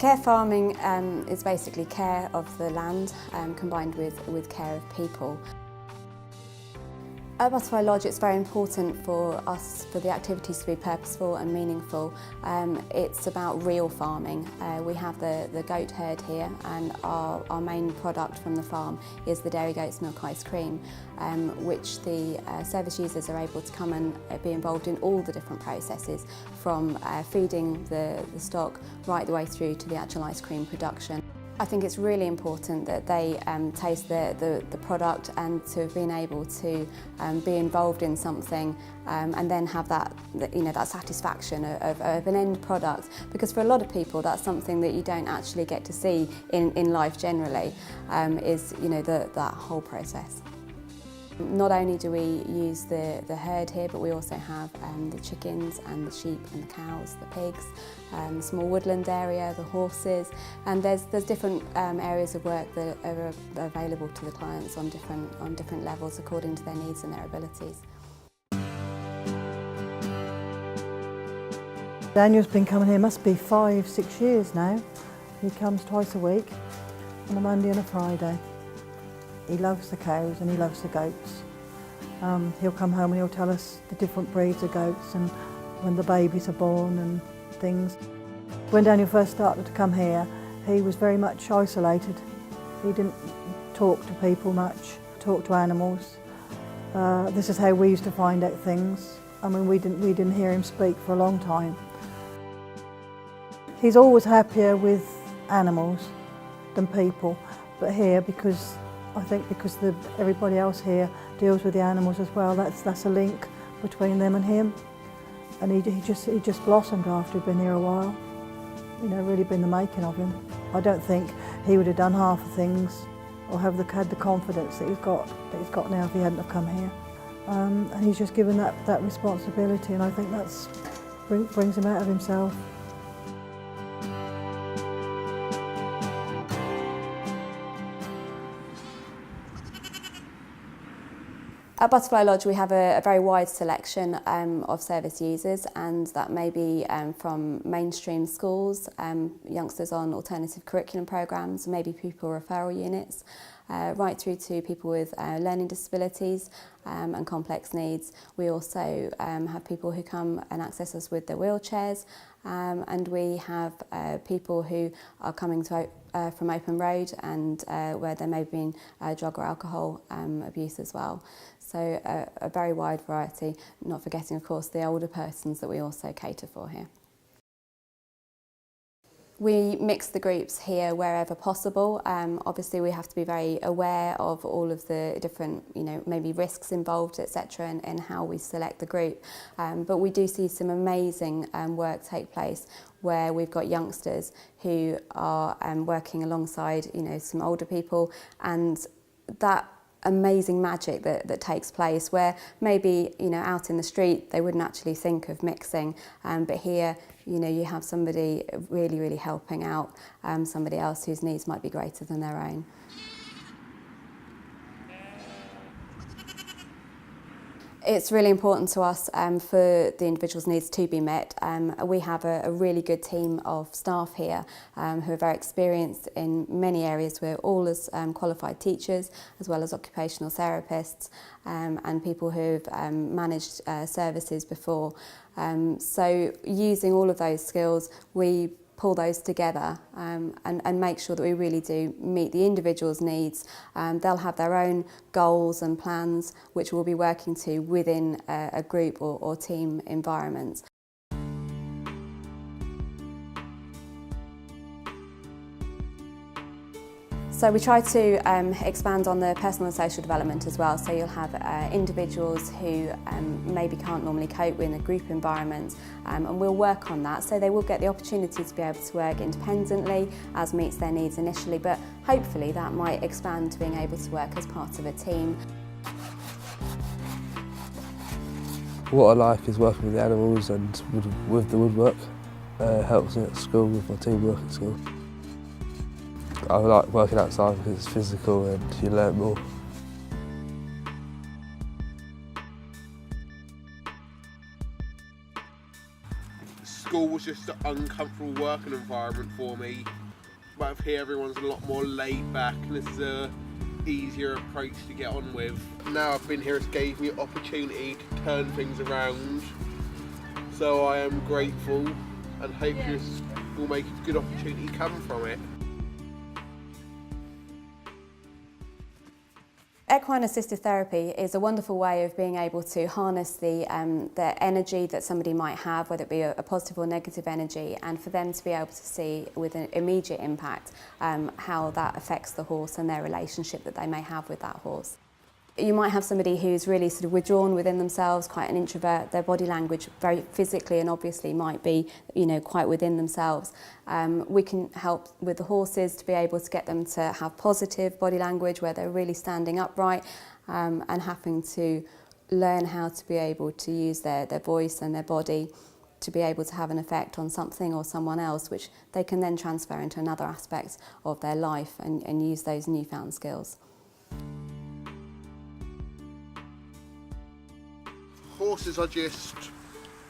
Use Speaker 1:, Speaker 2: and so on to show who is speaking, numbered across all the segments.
Speaker 1: Care farming is basically care of the land combined with care of people. At Butterfly Lodge, it's very important for us for the activities to be purposeful and meaningful. It's about real farming. We have the goat herd here, and our main product from the farm is the Dairy Goats Milk Ice Cream, which the service users are able to come and be involved in all the different processes, from feeding the stock right the way through to the actual ice cream production. I think it's really important that they taste the product, and to have been able to be involved in something and then have that satisfaction of an end product, because for a lot of people that's something that you don't actually get to see in life generally, is that whole process. Not only do we use the herd here, but we also have the chickens and the sheep and the cows, the pigs, the small woodland area, the horses, and there's different areas of work that are available to the clients on different levels according to their needs and their abilities.
Speaker 2: Daniel's been coming here, must be 5-6 years now. He comes twice a week, on a Monday and a Friday. He loves the cows and he loves the goats. He'll come home and he'll tell us the different breeds of goats and when the babies are born and things. When Daniel first started to come here, he was very much isolated. He didn't talk to people much, talk to animals. This is how we used to find out things. I mean, we didn't hear him speak for a long time. He's always happier with animals than people, but here, because everybody else here deals with the animals as well, that's a link between them and him. And he just blossomed after he'd been here a while. Really been the making of him. I don't think he would have done half the things or had the confidence that he's got now if he hadn't have come here. And he's just given that responsibility, and I think that's brings him out of himself.
Speaker 1: At Butterfly Lodge we have a very wide selection of service users, and that may be from mainstream schools, youngsters on alternative curriculum programmes, maybe pupil referral units, right through to people with learning disabilities and complex needs. We also have people who come and access us with their wheelchairs, and we have people who are coming from Open Road and where there may have been drug or alcohol abuse as well. So a very wide variety, not forgetting of course the older persons that we also cater for here. We mix the groups here wherever possible. Obviously we have to be very aware of all of the different, maybe risks involved, etc., and how we select the group. But we do see some amazing work take place where we've got youngsters who are working alongside, some older people, and that amazing magic that takes place where maybe out in the street they wouldn't actually think of mixing, but here you have somebody really helping out somebody else whose needs might be greater than their own. It's really important to us for the individual's needs to be met. We have a really good team of staff here who are very experienced in many areas. We're all as qualified teachers as well as occupational therapists and people who've managed services before. So using all of those skills, we pull those together and make sure that we really do meet the individual's needs. They'll have their own goals and plans which we'll be working to within a group or team environment. So we try to expand on the personal and social development as well. So you'll have individuals who maybe can't normally cope in a group environment, and we'll work on that. So they will get the opportunity to be able to work independently as meets their needs initially, but hopefully that might expand to being able to work as part of a team.
Speaker 3: What I like is working with the animals and with the woodwork. Helps me at school with my teamwork at school. I like working outside because it's physical and you learn more.
Speaker 4: school was just an uncomfortable working environment for me. But here everyone's a lot more laid back and this is a easier approach to get on with. Now I've been here, it's gave me an opportunity to turn things around. So I am grateful and hope this will make a good opportunity come from it.
Speaker 1: Equine assisted therapy is a wonderful way of being able to harness the energy that somebody might have, whether it be a positive or negative energy, and for them to be able to see with an immediate impact how that affects the horse and their relationship that they may have with that horse. You might have somebody who's really sort of withdrawn within themselves, quite an introvert. Their body language very physically and obviously might be, quite within themselves. We can help with the horses to be able to get them to have positive body language where they're really standing upright and having to learn how to be able to use their voice and their body to be able to have an effect on something or someone else, which they can then transfer into another aspect of their life and use those newfound skills.
Speaker 4: Horses are just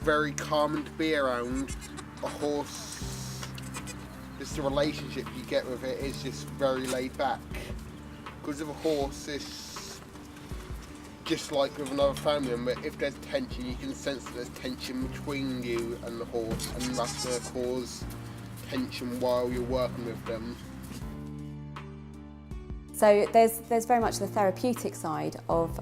Speaker 4: very calm to be around. A horse, just the relationship you get with it is just very laid back. Because of a horse, it's just like with another family member. If there's tension, you can sense that there's tension between you and the horse, and that's going to cause tension while you're working with them.
Speaker 1: So there's very much the therapeutic side of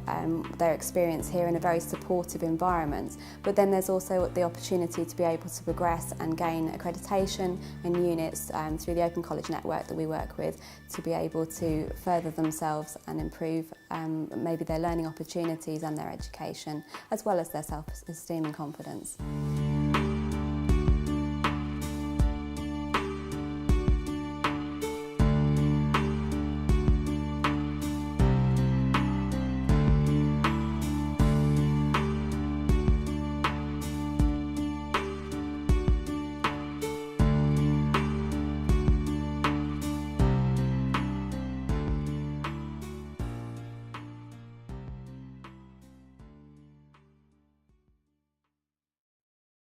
Speaker 1: their experience here in a very supportive environment, but then there's also the opportunity to be able to progress and gain accreditation and units through the Open College network that we work with to be able to further themselves and improve maybe their learning opportunities and their education, as well as their self-esteem and confidence.